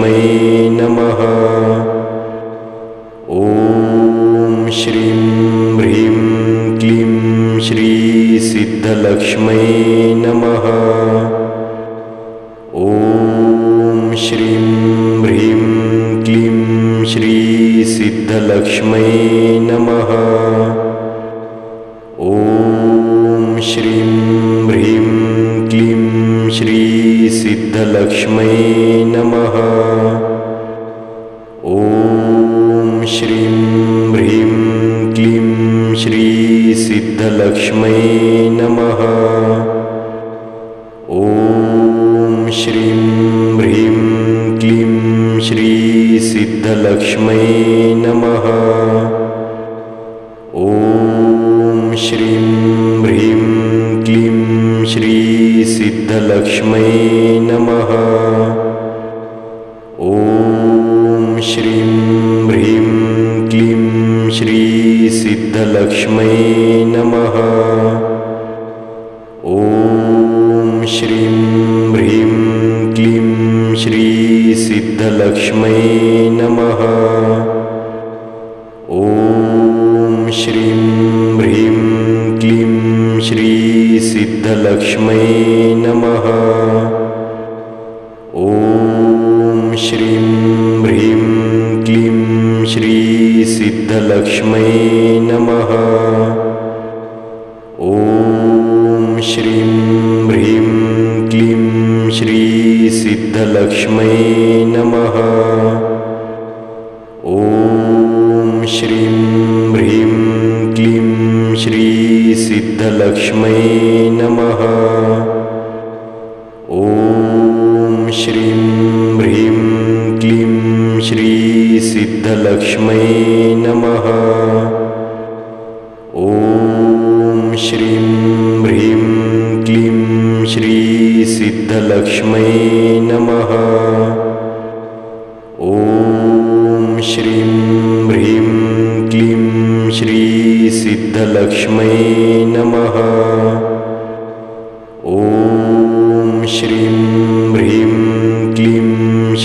सिद्धलक्ष्म्यै नमः। ॐ श्रीं ह्रीं क्लीं श्रीसिद्धलक्ष्म्यै नमः। ॐ श्रीं ह्रीं क्लीं श्रीसिद्धलक्ष्म्यै नमः। ॐ श्रीं ह्रीं क्लीं श्रीसिद्धलक्ष्म्यै नमः। ॐ श्रीं ह्रीं क्लीं श्रीसिद्धलक्ष्म्यै नमः। ॐ श्रीं ह्रीं क्लीं श्रीसिद्धलक्ष्म्यै नमः। ॐ श्रीं ह्रीं क्लीं श्रीसिद्धलक्ष्म्यै सिद्धलक्ष्म्यै नमः। ॐ श्रीं ह्रीं क्लीं श्रीसिद्धलक्ष्म्यै नमः। ॐ श्रीं ह्रीं क्लीं श्रीसिद्धलक्ष्म्यै नमः। ॐ श्रीं ह्रीं क्लीं श्रीसिद्धलक्ष्म्यै नमः। ॐ श्रीं ह्रीं क्लीं श्रीसिद्धलक्ष्म्यै नमः। ॐ श्रीं ह्रीं क्लीं श्रीसिद्धलक्ष्म्यै नमः। ॐ श्रीं ह्रीं क्लीं श्रीसिद्धलक्ष्म्यै नमः। ॐ श्रीं ह्रीं क्लीं श्रीसिद्धलक्ष्म्यै नमः। ॐ श्रीं ह्रीं क्लीं श्रीसिद्धलक्ष्म्यै नमः। ॐ श्रीं ह्रीं क्लीं श्रीसिद्धलक्ष्म्यै नमः। ॐ श्रीं ह्रीं क्लीं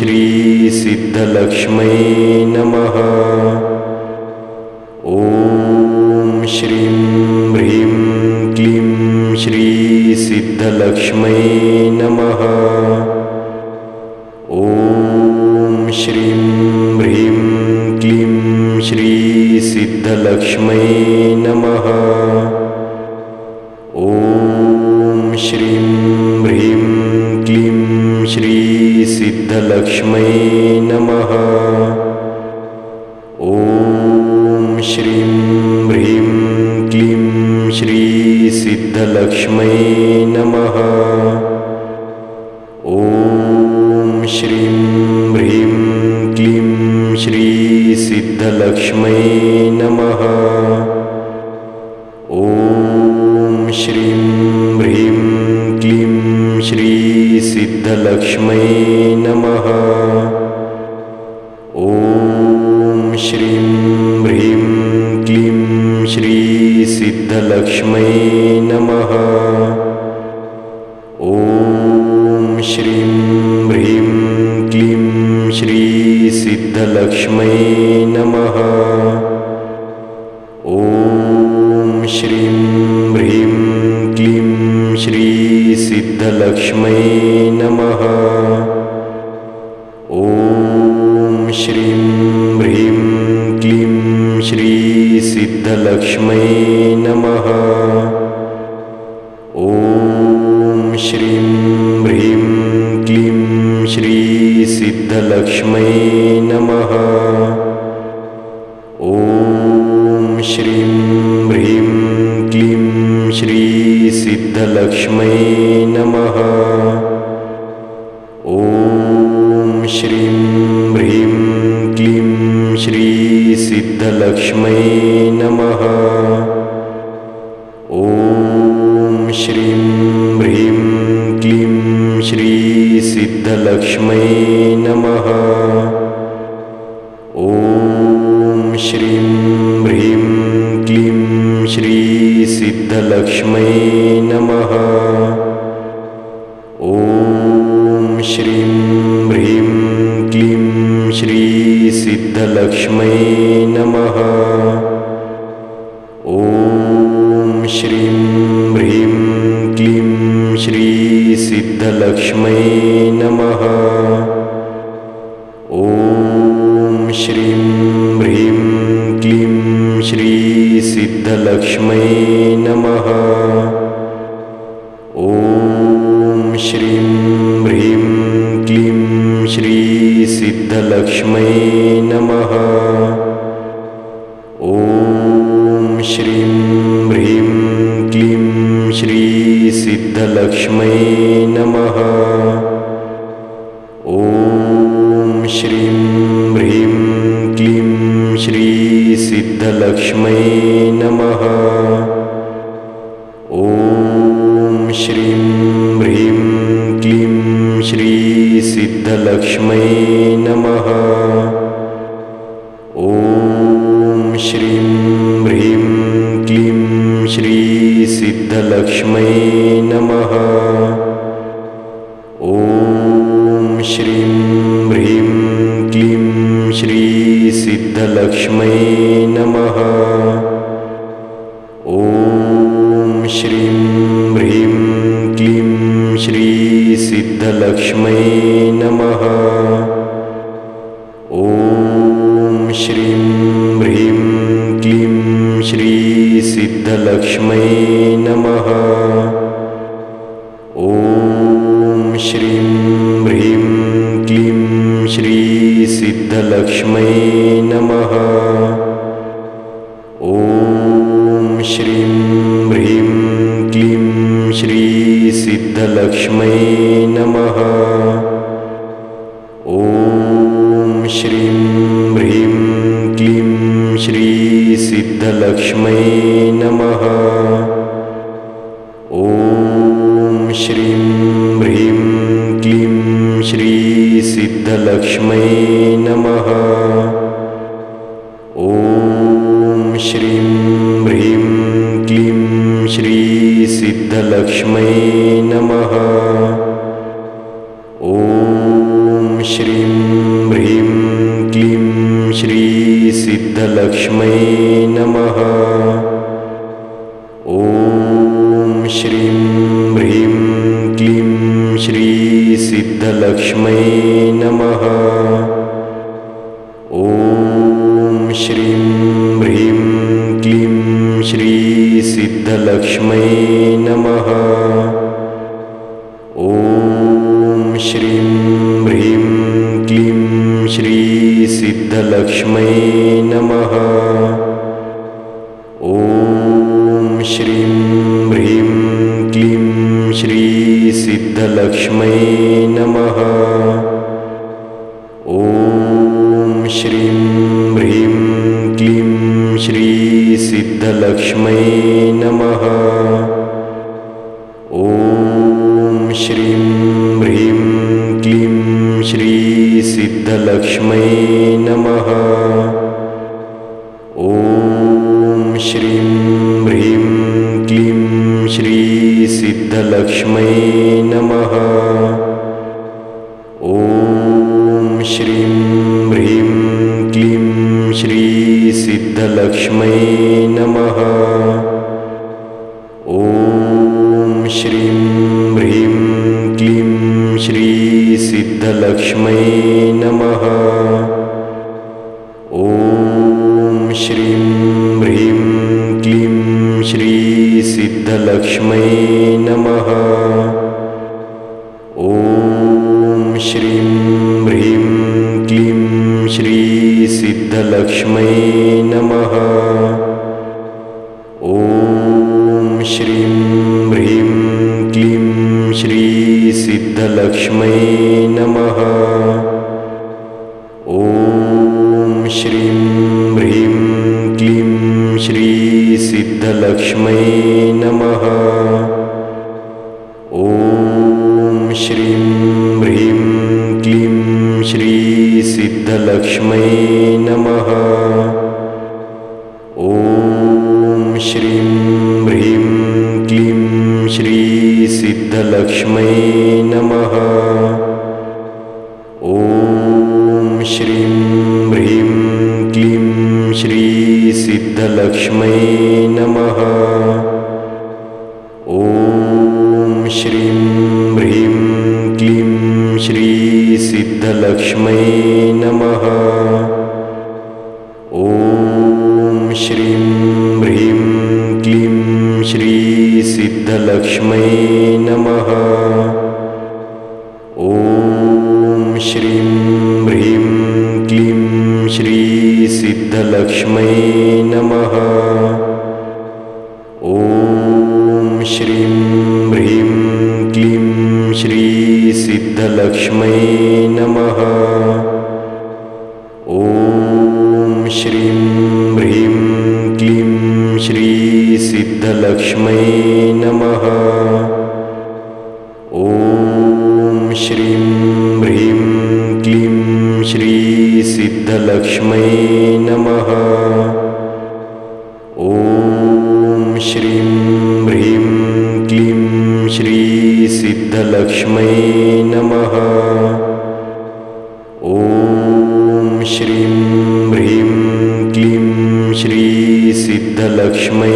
श्रीसिद्धलक्ष्म्यै नमः। ॐ श्रीं ह्रीं क्लीं श्रीसिद्धलक्ष्म्यै नमः। ॐ श्रीं ह्रीं क्लीं श्रीसिद्धलक्ष्म्यै नमः। ॐ श्रीं ह्रीं क्लीं श्रीसिद्धलक्ष्म्यै नमः। ॐ श्रीं ह्रीं क्लीं श्रीसिद्धलक्ष्म्यै नमः। ॐ श्रीं ह्रीं क्लीं श्रीसिद्धलक्ष्म्यै नमः। ॐ श्रीं ह्रीं क्लीं श्रीसिद्धलक्ष्म्यै नमः। ॐ श्रीं ह्रीं क्लीं श्रीसिद्धलक्ष्म्यै नमः। ॐ श्रीं ह्रीं क्लीं श्रीसिद्धलक्ष्म्यै नमः। ॐ श्रीं ह्रीं क्लीं श्रीसिद्धलक्ष्म्यै नमः। ॐ श्रीं ह्रीं क्लीं श्रीसिद्धलक्ष्म्यै नमः। ॐ श्रीं ह्रीं क्लीं श्रीसिद्धलक्ष्म्यै नमः। ॐ श्रीं ह्रीं क्लीं श्रीसिद्धलक्ष्म्यै नमः। ॐ श्रीं ह्रीं क्लीं श्रीसिद्धलक्ष्म्यै नमः। ॐ श्रीं ह्रीं क्लीं श्रीसिद्धलक्ष्म्यै नमः। ॐ श्रीं ह्रीं क्लीं श्रीसिद्धलक्ष्म्यै नमः। ॐ श्रीं ह्रीं क्लीं श्रीसिद्धलक्ष्म्यै नमः। ॐ श्रीं ह्रीं क्लीं श्रीसिद्धलक्ष्म्यै नमः। ॐ श्रीं ह्रीं क्लीं श्रीसिद्धलक्ष्म्यै नमः। ॐ श्रीं ह्रीं क्लीं श्रीसिद्धलक्ष्म्यै नमः। ॐ श्रीं ह्रीं क्लीं श्रीसिद्धलक्ष्म्यै नमः। ॐ श्रीं ह्रीं क्लीं श्रीसिद्धलक्ष्म्यै नमः। ॐ श्रीं ह्रीं क्लीं क्लीं श्री सिद्धलक्ष्मै नमः। ॐ श्रीं ह्रीं क्लीं श्री सिद्धलक्ष्मै नमः। ॐ श्रीं ह्रीं क्लीं श्री सिद्धलक्ष्मै नमः। ॐ श्रीं ह्रीं क्लीं श्री सिद्धलक्ष्मै नमः। ॐ श्रीं ह्रीं क्लीं श्री सिद्धलक्ष्मै नमः। ॐ श्रीं ह्रीं क्लीं श्री सिद्धलक्ष्मै नमः। ॐ श्रीं ह्रीं क्लीं श्री सिद्धलक्ष्मै नमः। ॐ श्रीं ह्रीं क्लीं श्री सिद्धलक्ष्मै नमः। ॐ श्रीं ह्रीं क्लीं श्री सिद्धलक्ष्मै नमः। ॐ श्रीं ह्रीं क्लीं श्री सिद्धलक्ष्मै नमः। ॐ श्रीं ह्रीं क्लीं श्री सिद्धलक्ष्मै नमः। ॐ श्रीं ह्रीं क्लीं श्री सिद्धलक्ष्मै नमः। ॐ श्रीं ह्रीं क्लीं श्री सिद्धलक्ष्मै नमः। ॐ श्रीं ह्रीं क्लीं श्री सिद्धलक्ष्मै नमः। ॐ श्रीं ह्रीं क्लीं श्री सिद्धलक्ष्मै नमः। ॐ श्रीं ह्रीं क्लीं श्री सिद्धलक्ष्मै नमः। ॐ श्रीं ह्रीं क्लीं श्री सिद्धलक्ष्मै नमः। ॐ श्रीं ह्रीं क्लीं श्री सिद्धलक्ष्मै नमः। ॐ श्रीं ह्रीं क्लीं श्री सिद्धलक्ष्मै नमः। ॐ श्रीं ह्रीं क्लीं श्री सिद्धलक्ष्मै नमः। ॐ श्रीं ह्रीं क्लीं श्री सिद्धलक्ष्मै नमः। ॐ श्रीं ह्रीं क्लीं श्री सिद्धलक्ष्मै नमः। ॐ श्रीं ह्रीं क्लीं श्री सिद्धलक्ष्मै नमः। ॐ श्रीं ह्रीं क्लीं श्री सिद्धलक्ष्मै नमः। ॐ श्रीं ह्रीं क्लीं श्री सिद्धलक्ष्मै नमः। ॐ श्रीं ह्रीं क्लीं श्री सिद्धलक्ष्मै नमः। ॐ श्रीं ह्रीं क्लीं श्री सिद्धलक्ष्मै नमः। ॐ श्रीं ह्रीं क्लीं श्री सिद्धलक्ष्मै नमः। ॐ श्रीं ह्रीं क्लीं श्री सिद्धलक्ष्मै नमः। ॐ श्रीं ह्रीं क्लीं श्री सिद्धलक्ष्मै नमः। ॐ श्रीं ह्रीं क्लीं श्री सिद्धलक्ष्मै नमः। ॐ श्रीं ह्रीं क्लीं श्री सिद्धलक्ष्मै नमः। ॐ सिद्धलक्ष्मै नमः। ॐ श्रीं ह्रीं क्लीं श्री सिद्धलक्ष्मै नमः। ॐ श्रीं ह्रीं क्लीं श्री सिद्धलक्ष्मै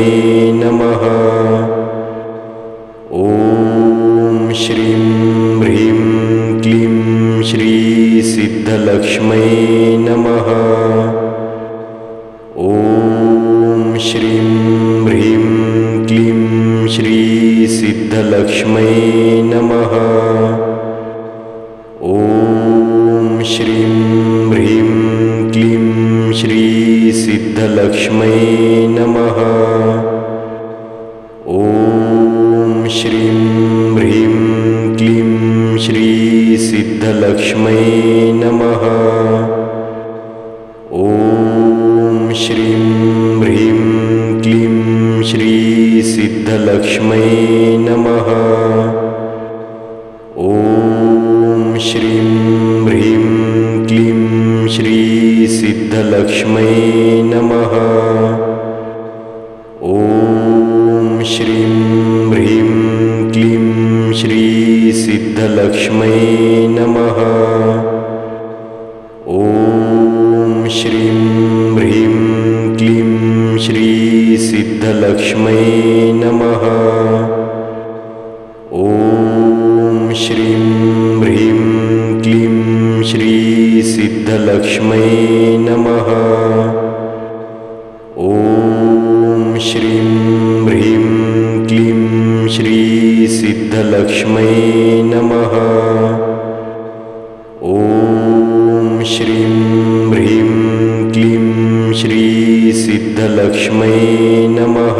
नमः। ॐ श्रीं ह्रीं क्लीं श्री सिद्धलक्ष्मै नमः। ॐ श्रीं ह्रीं क्लीं श्री सिद्धलक्ष्मै नमः। ॐ श्रीं ह्रीं क्लीं श्री सिद्धलक्ष्मै नमः। ॐ श्रीं ह्रीं क्लीं श्री सिद्धलक्ष्मै नमः। ॐ श्रीं ह्रीं क्लीं श्री सिद्धलक्ष्मै नमः। ॐ श्रीं ह्रीं क्लीं श्री सिद्धलक्ष्मै नमः। ॐ श्रीं ह्रीं क्लीं श्री सिद्धलक्ष्मै नमः। ॐ श्रीं ह्रीं क्लीं श्री सिद्धलक्ष्मै नमः। ॐ श्रीं ह्रीं क्लीं श्री सिद्धलक्ष्मै नमः। ॐ श्रीं ह्रीं क्लीं श्री सिद्धलक्ष्मै नमः। ॐ श्रीं ह्रीं क्लीं श्री सिद्धलक्ष्मै नमः।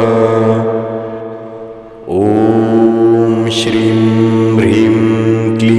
ॐ श्रीं